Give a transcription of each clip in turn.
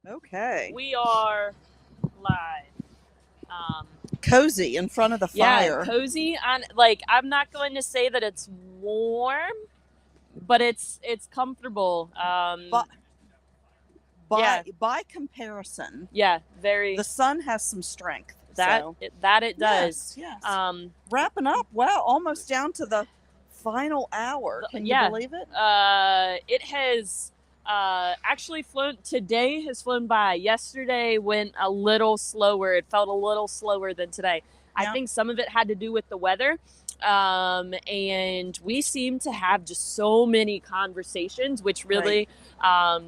Okay. We are live. Cozy in front of the fire. Yeah, cozy. I'm not going to say that it's warm, but it's comfortable. By comparison, very. The sun has some strength. That it does. Yes. Wrapping up. Wow, almost down to the final hour. Can you believe it? It has actually flown. Today has flown by. Yesterday went a little slower. It felt a little slower than today. Yeah. I think some of it had to do with the weather. And we seem to have just so many conversations, which really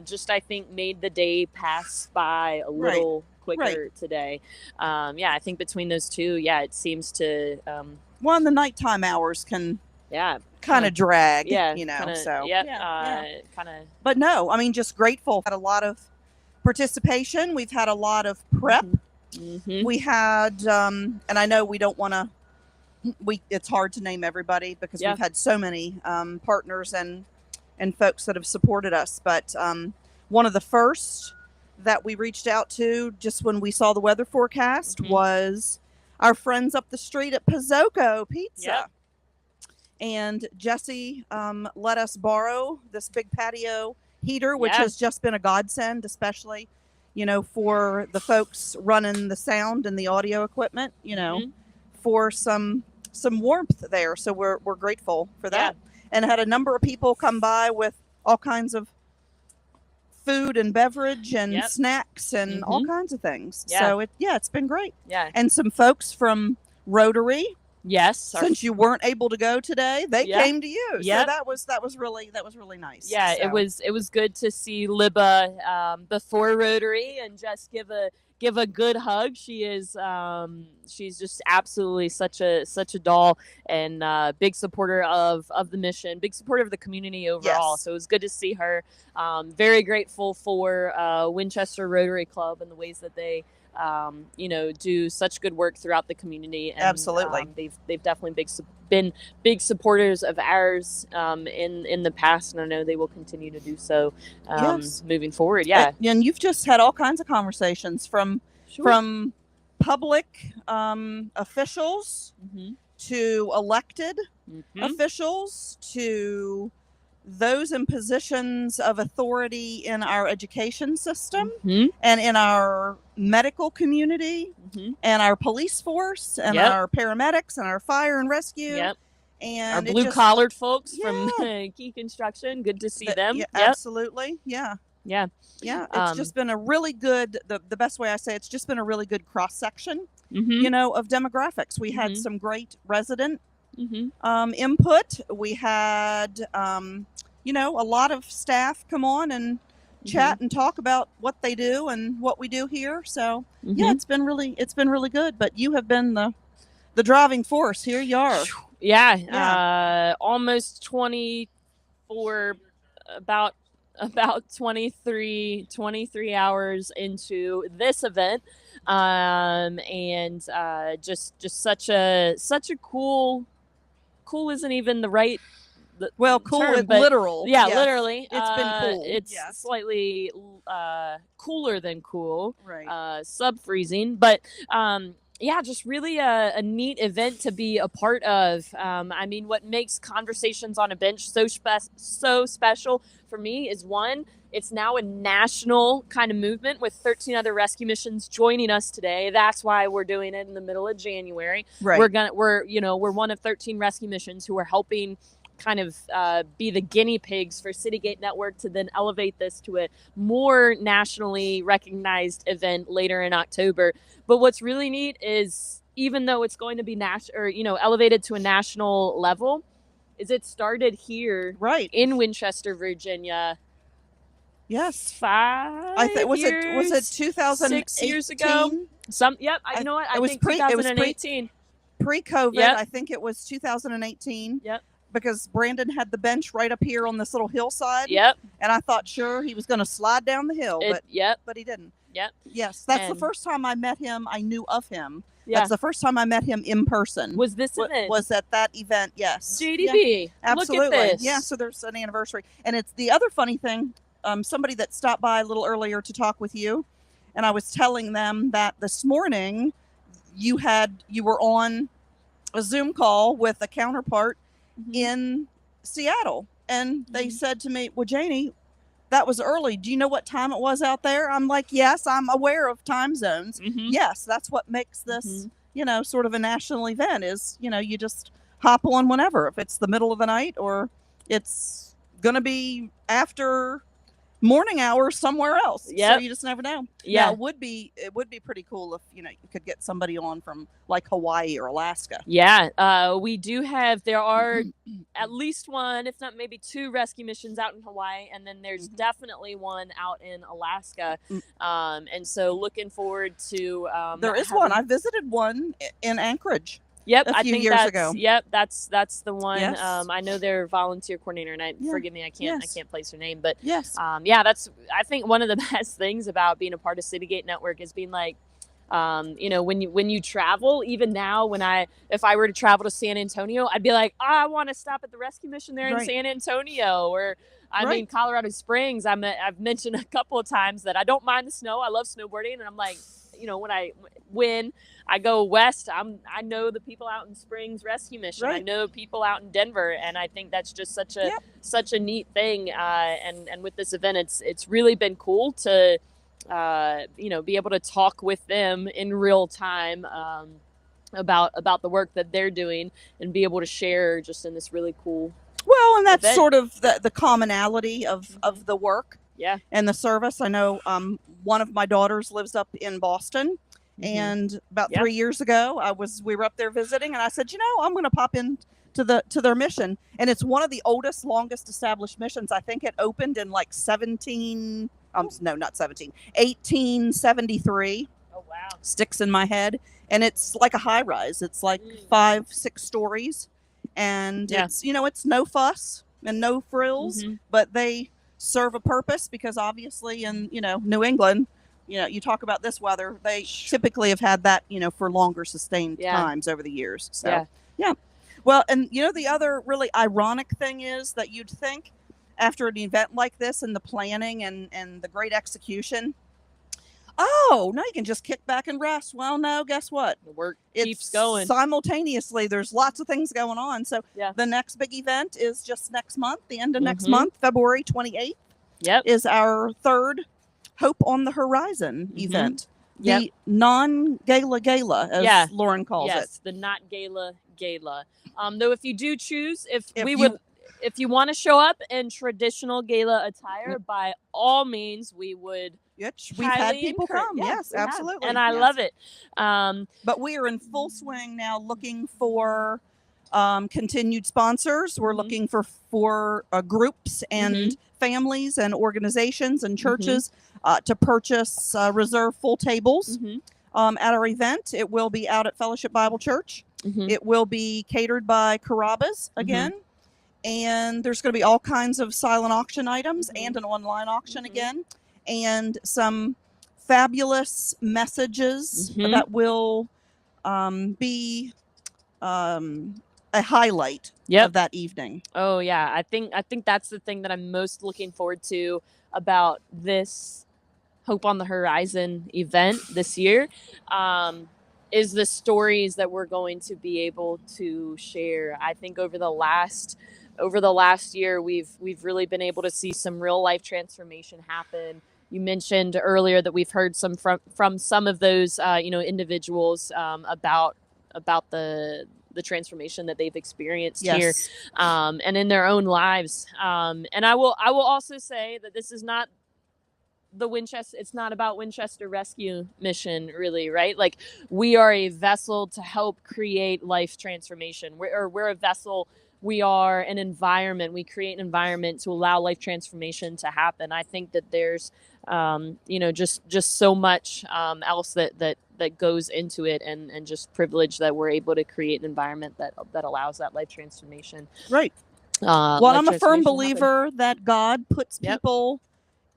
just, I think, made the day pass by a little quicker today. I think between those two, it seems to... in the nighttime hours can... kind of drag, But no, I mean, just grateful. Had a lot of participation. We've had a lot of prep. Mm-hmm. We had, and I know we don't want to, it's hard to name everybody because we've had so many partners and folks that have supported us. But one of the first that we reached out to just when we saw the weather forecast was our friends up the street at Pizzoco Pizza. Yep. And Jesse let us borrow this big patio heater, which has just been a godsend, especially, for the folks running the sound and the audio equipment, for some warmth there. So we're grateful for that. And had a number of people come by with all kinds of food and beverage and snacks and all kinds of things. So it's been great. Yeah. And some folks from Rotary. Yes. Since you weren't able to go today, they came to you. So that was really nice. Yeah, so. It was good to see Libba before Rotary and just give a good hug. She is she's just absolutely such a doll and big supporter of the mission, big supporter of the community overall. Yes. So it was good to see her. Very grateful for Winchester Rotary Club and the ways that they do such good work throughout the community. And, absolutely. They've definitely been big supporters of ours in the past, and I know they will continue to do so moving forward. Yeah. And you've just had all kinds of conversations from public officials to elected officials to those in positions of authority in our education system and in our medical community and our police force and our paramedics and our fire and rescue and our blue-collared folks from Key Construction. Good to see them. Absolutely. It's just been a really good, the best way I say it's just been a really good cross-section of demographics. We had some great resident input. We had a lot of staff come on and chat and talk about what they do and what we do here. So it's been really good. But you have been the driving force. Here you are. Almost 24, about 23 hours into this event, and just such a cool isn't even the right cool term, but literal. Literally. It's been cool. It's slightly cooler than cool. Right. Sub-freezing. But just really a neat event to be a part of. I mean, what makes Conversations on a Bench so special for me is, one, it's now a national kind of movement with 13 other rescue missions joining us today. That's why we're doing it in the middle of January. Right. We're one of 13 rescue missions who are helping kind of be the guinea pigs for Citygate Network to then elevate this to a more nationally recognized event later in October. But what's really neat is, even though it's going to be elevated to a national level, is it started here in Winchester, Virginia. Yes. 5 years? Was it 2018? 6 years ago? You know what? I think 2018. Pre-COVID, yep. I think it was 2018. Yep. Because Brandon had the bench right up here on this little hillside. Yep. And I thought, sure, he was going to slide down the hill, but he didn't. Yep. Yes, that's the first time I met him. I knew of him. Yeah. That's the first time I met him in person. Was this event? Was at that event, yes. JDB. Yeah, absolutely. Look at this. Yeah, so there's an anniversary. And it's the other funny thing, somebody that stopped by a little earlier to talk with you, and I was telling them that this morning you were on a Zoom call with a counterpart in Seattle, and they said to me, "Well, Janie, that was early. Do you know what time it was out there?" I'm like, "Yes, I'm aware of time zones. Yes, that's what makes this, sort of a national event is, you just hop on whenever, if it's the middle of the night or it's going to be after morning hours somewhere else." So you just never know. Yeah. Now, it would be pretty cool if, you could get somebody on from like Hawaii or Alaska. Yeah. We do there are at least one, if not maybe two rescue missions out in Hawaii. And then there's definitely one out in Alaska. And so looking forward to, there is one. I visited one in Anchorage. Yep, a few years ago. Yep, that's the one. Yes. I know their volunteer coordinator, and forgive me, I can't place her name, but yes, that's I think one of the best things about being a part of Citygate Network is being like, when you travel, even now, if I were to travel to San Antonio, I'd be like, I want to stop at the rescue mission there in San Antonio, or I mean Colorado Springs. I've mentioned a couple of times that I don't mind the snow. I love snowboarding, and I'm like, when I go west, I know the people out in Springs Rescue Mission. I know people out in Denver, and I think that's just such a neat thing. And with this event, it's really been cool to be able to talk with them in real time about the work that they're doing, and be able to share just in this really cool. Well, and that's sort of the commonality of the work. Yeah. And the service. I know one of my daughters lives up in Boston, and about 3 years ago we were up there visiting, and I said, I'm going to pop in to their mission, and it's one of the oldest, longest established missions. I think it opened in like 1873. Oh wow. Sticks in my head. And it's like a high rise. It's like 5-6 stories, and it's it's no fuss and no frills, but they serve a purpose, because obviously in New England, you talk about this weather, they typically have had that for longer sustained times over the years. So well, and the other really ironic thing is that you'd think after an event like this, and the planning and the great execution, now you can just kick back and rest. Well, no, guess what? The work keeps going. Simultaneously, there's lots of things going on. So the next big event is just next month, the end of next month, February 28th. Yep. Is our third Hope on the Horizon event. The non-gala, as Lauren calls it. Yes, the not gala. Though if you do choose, if you want to show up in traditional gala attire, by all means, we would. We've had people come. Yes, absolutely. And I love it. But we are in full swing now, looking for continued sponsors. We're looking for groups and families and organizations and churches to purchase reserve full tables at our event. It will be out at Fellowship Bible Church. It will be catered by Carrabba's again. And there's going to be all kinds of silent auction items and an online auction again. And some fabulous messages that will be a highlight of that evening. Oh yeah, I think that's the thing that I'm most looking forward to about this Hope on the Horizon event this year, is the stories that we're going to be able to share. I think over the last year, we've really been able to see some real life transformation happen. You mentioned earlier that we've heard from some of those individuals about the transformation that they've experienced here, and in their own lives. And I will also say that this is not it's not about Winchester Rescue Mission, really, right? Like, we are a vessel to help create life transformation. We're a vessel. We are an environment. We create an environment to allow life transformation to happen. I think that there's, just so much else that goes into it, and just privilege that we're able to create an environment that allows that life transformation. Right. Well, I'm a firm believer that God puts people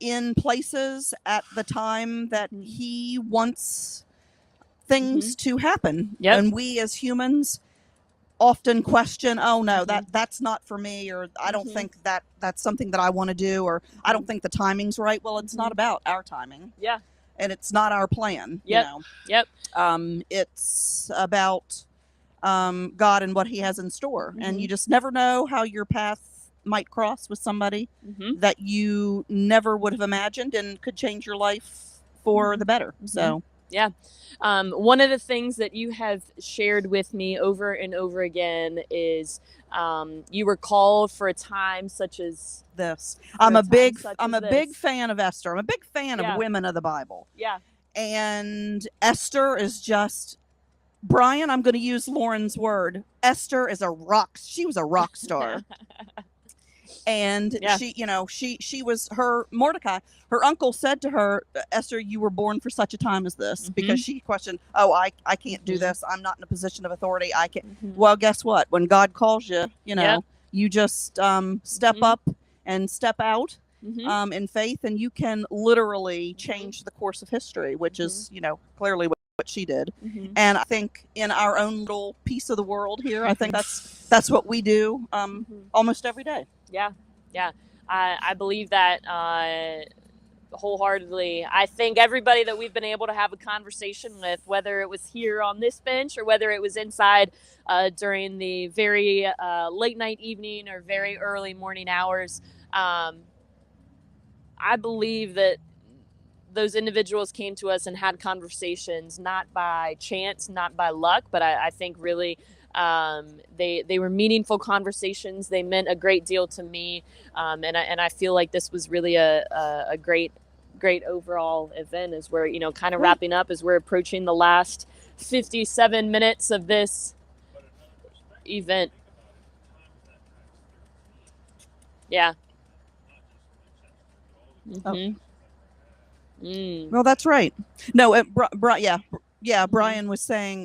in places at the time that He wants things to happen. And we as humans often question, oh no, that's not for me, or I don't think that's something that I want to do, or I don't think the timing's right. Well, it's not about our timing. Yeah. And it's not our plan. Yep. You know. Yep. It's about God and what He has in store, and you just never know how your path might cross with somebody that you never would have imagined and could change your life for the better. So yeah. One of the things that you have shared with me over and over again is you were called for a time such as this. I'm a big fan of Esther. I'm a big fan of women of the Bible. Yeah. And Esther is just, Brian, I'm going to use Lauren's word. Esther is she was a rock star. And she was Mordecai. Her uncle said to her, Esther, you were born for such a time as this, because she questioned, I can't do this. I'm not in a position of authority. I can't. Well, guess what? When God calls you, you just step up and step out in faith, and you can literally change the course of history, which is, clearly what she did. And I think in our own little piece of the world here, I think that's what we do almost every day. Yeah. I believe that wholeheartedly. I think everybody that we've been able to have a conversation with, whether it was here on this bench or whether it was inside during the very late night evening or very early morning hours, I believe that those individuals came to us and had conversations, not by chance, not by luck, but I think really they were meaningful conversations. They meant a great deal to me, and I feel like this was really a great overall event as we're kind of wrapping up, as we're approaching the last 57 minutes of this event. Yeah. Well, that's right. No, Brian was saying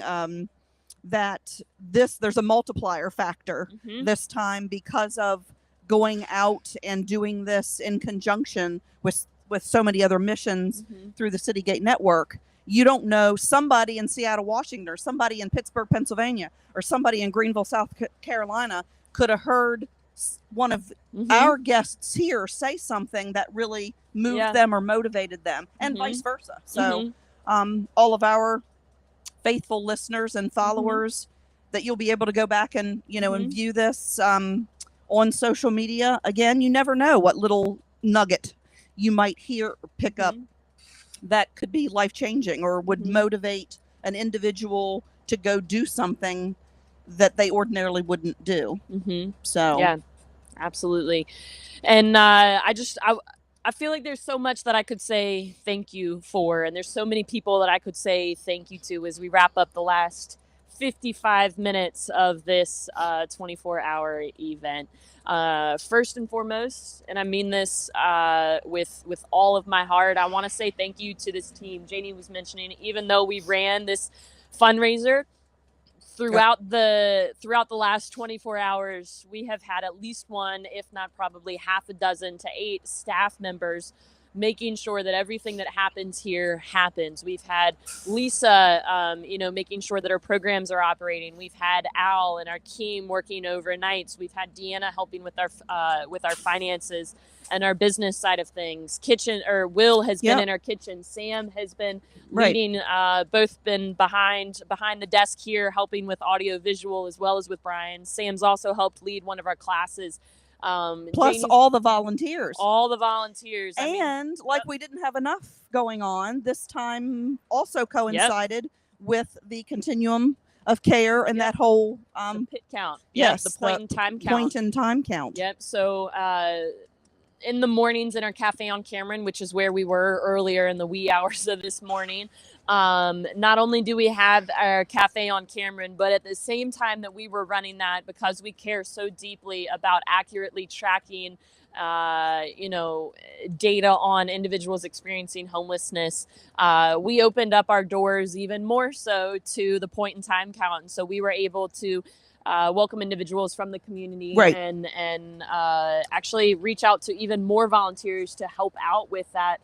that there's a multiplier factor this time because of going out and doing this in conjunction with so many other missions through the City Gate Network. You don't know, somebody in Seattle, Washington, or somebody in Pittsburgh, Pennsylvania, or somebody in Greenville, South Carolina could have heard one of our guests here say something that really moved them or motivated them, and vice versa. So all of our faithful listeners and followers, that you'll be able to go back and and view this on social media. Again, you never know what little nugget you might hear or pick up that could be life-changing or would motivate an individual to go do something that they ordinarily wouldn't do. So yeah, absolutely. And I feel like there's so much that I could say thank you for, and there's so many people that I could say thank you to as we wrap up the last 55 minutes of this 24-hour event. First and foremost, and I mean this with all of my heart, I want to say thank you to this team. Janie was mentioning, even though we ran this fundraiser throughout the last 24 hours, we have had at least one, if not probably half a dozen to 8 staff members making sure that everything that happens here happens. We've had Lisa, making sure that our programs are operating. We've had Al and our team working overnights. We've had Deanna helping with our finances and our business side of things. Will has been in our kitchen. Sam has been leading, both been behind the desk here, helping with audio visual as well as with Brian. Sam's also helped lead one of our classes. Plus all the volunteers. And we didn't have enough going on, this time also coincided with the continuum of care and that whole the pit count. The point in time count. Yep. So in the mornings in our cafe on Cameron, which is where we were earlier in the wee hours of this morning, not only do we have our cafe on Cameron, but at the same time that we were running that, because we care so deeply about accurately tracking data on individuals experiencing homelessness, we opened up our doors even more so to the point in time count. And so we were able to welcome individuals from the community and actually reach out to even more volunteers to help out with that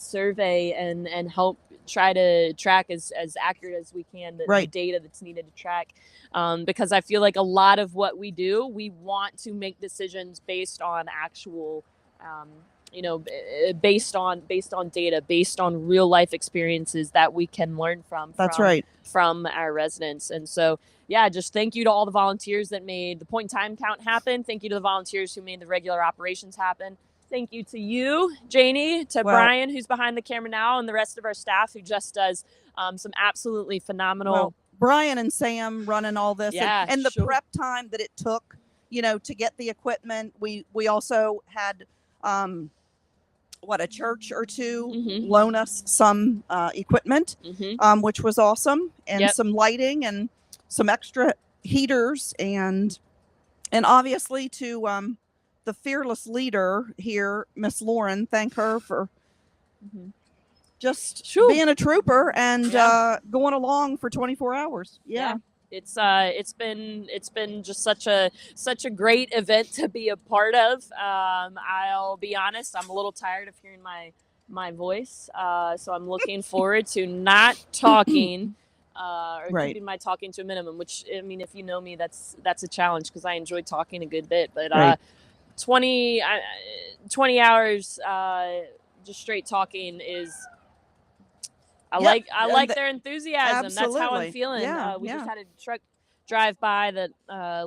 survey and help try to track as accurate as we can the data that's needed to track, because I feel like a lot of what we do, we want to make decisions based on actual, based on data, based on real life experiences that we can learn from. That's right. From our residents. And so, yeah, just thank you to all the volunteers that made the point in time count happen. Thank you to the volunteers who made the regular operations happen. Thank you to you, Janie, to Brian, who's behind the camera now, and the rest of our staff who just does some absolutely phenomenal. Brian and Sam running all this, and the prep time that it took, to get the equipment. We also had a church or two loan us some equipment, which was awesome, and some lighting and some extra heaters, and obviously to the fearless leader here, Miss Lauren. Thank her for just being a trooper and going along for 24 hours. It's been just such a great event to be a part of. I'll be honest, I'm a little tired of hearing my voice, so I'm looking forward to not talking or keeping my talking to a minimum. Which, I mean, if you know me, that's a challenge because I enjoy talking a good bit. But 20 hours just straight talking is. I like their enthusiasm. Absolutely. That's how I'm feeling. We just had a truck drive by that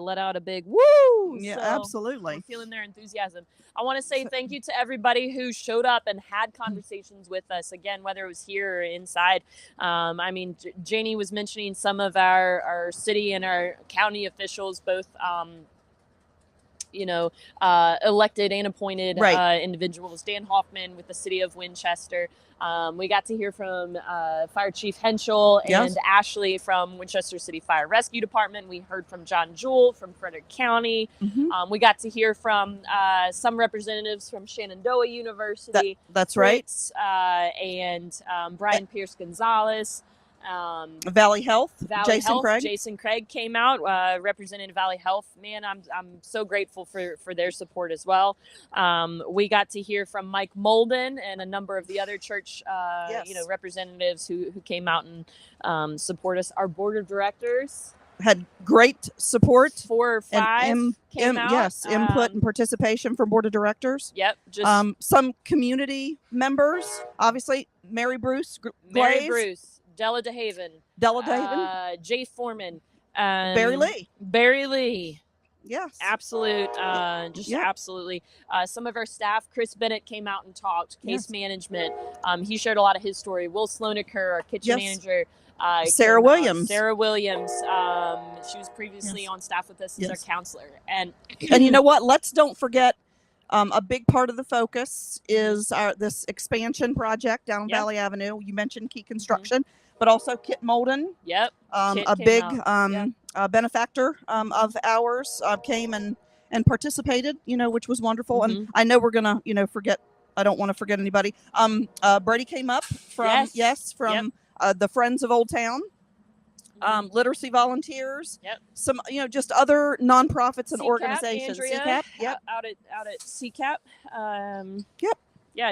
let out a big woo. Yeah, so absolutely. I'm feeling their enthusiasm. I want to say thank you to everybody who showed up and had conversations with us. Again, whether it was here or inside. I mean, Janie was mentioning some of our city and our county officials, both elected and appointed individuals. Dan Hoffman with the city of Winchester. We got to hear from Fire Chief Henschel and Ashley from Winchester City Fire Rescue Department. We heard from John Jewell from Frederick County. We got to hear from some representatives from Shenandoah University. That's right. And Brian Pierce Gonzalez. Valley Health. Jason Craig came out, representing Valley Health. Man, I'm so grateful for their support as well. We got to hear from Mike Molden and a number of the other church, representatives who came out and support us. Our board of directors had great support. 4 or 5 came out. Yes, input and participation from board of directors. Yep. Just some community members, obviously. Mary Bruce. Della DeHaven, Jay Foreman, Barry Lee. Yes, absolute, absolutely. Some of our staff, Chris Bennett came out and talked. Case management. He shared a lot of his story. Will Sloaneker, our kitchen manager. Sarah Williams. She was previously on staff with us as our counselor. And you know what? Don't forget. A big part of the focus is this expansion project down Valley Avenue. You mentioned Key Construction, but also Kit Molden. Yep. A big benefactor of ours came and participated, which was wonderful. And I know we're going to, forget. I don't want to forget anybody. Brady came up from, the Friends of Old Town. Literacy volunteers, some just other nonprofits and organizations. Andrea, out at CCAP.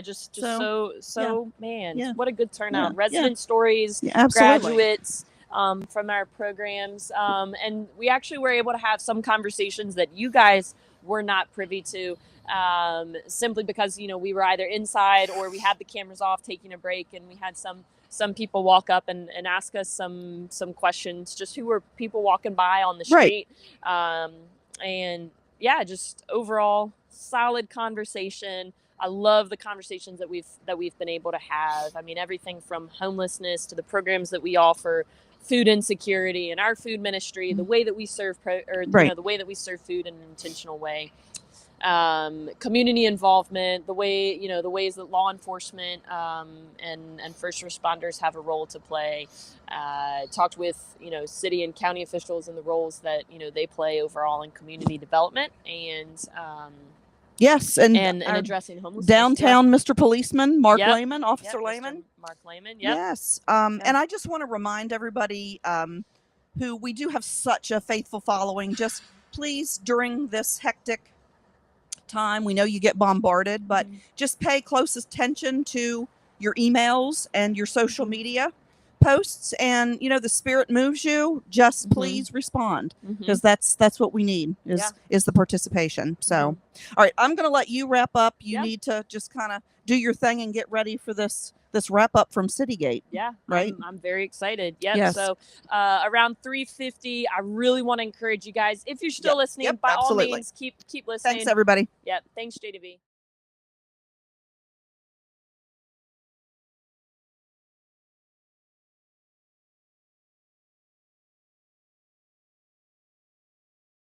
Just so man, what a good turnout. Resident stories, graduates from our programs, and we actually were able to have some conversations that you guys were not privy to, simply because we were either inside or we had the cameras off taking a break, and we had some people walk up and ask us some questions, just who were people walking by on the street. And just overall solid conversation. I love the conversations that we've been able to have. I mean, everything from homelessness to the programs that we offer, food insecurity and our food ministry, the way that we serve the way that we serve food in an intentional way. Community involvement, the ways that law enforcement and first responders have a role to play. Talked with city and county officials and the roles that they play overall in community development and addressing homelessness. Downtown, Mr. Policeman, Mark Lehman, Officer Lehman. Mark Lehman, Yes. And I just want to remind everybody who we do have such a faithful following. Just please, during this hectic time, we know you get bombarded, but just pay close attention to your emails and your social media posts, and the spirit moves you, just please respond, because that's what we need is the participation. So all right, I'm gonna let you wrap up. You need to just kind of do your thing and get ready for this wrap up from Citygate. Right. I'm very excited. Yep. Yes. So around 3:50, I really want to encourage you guys, if you're still listening, by all means, keep listening. Thanks, everybody. Yep. Thanks, JDV.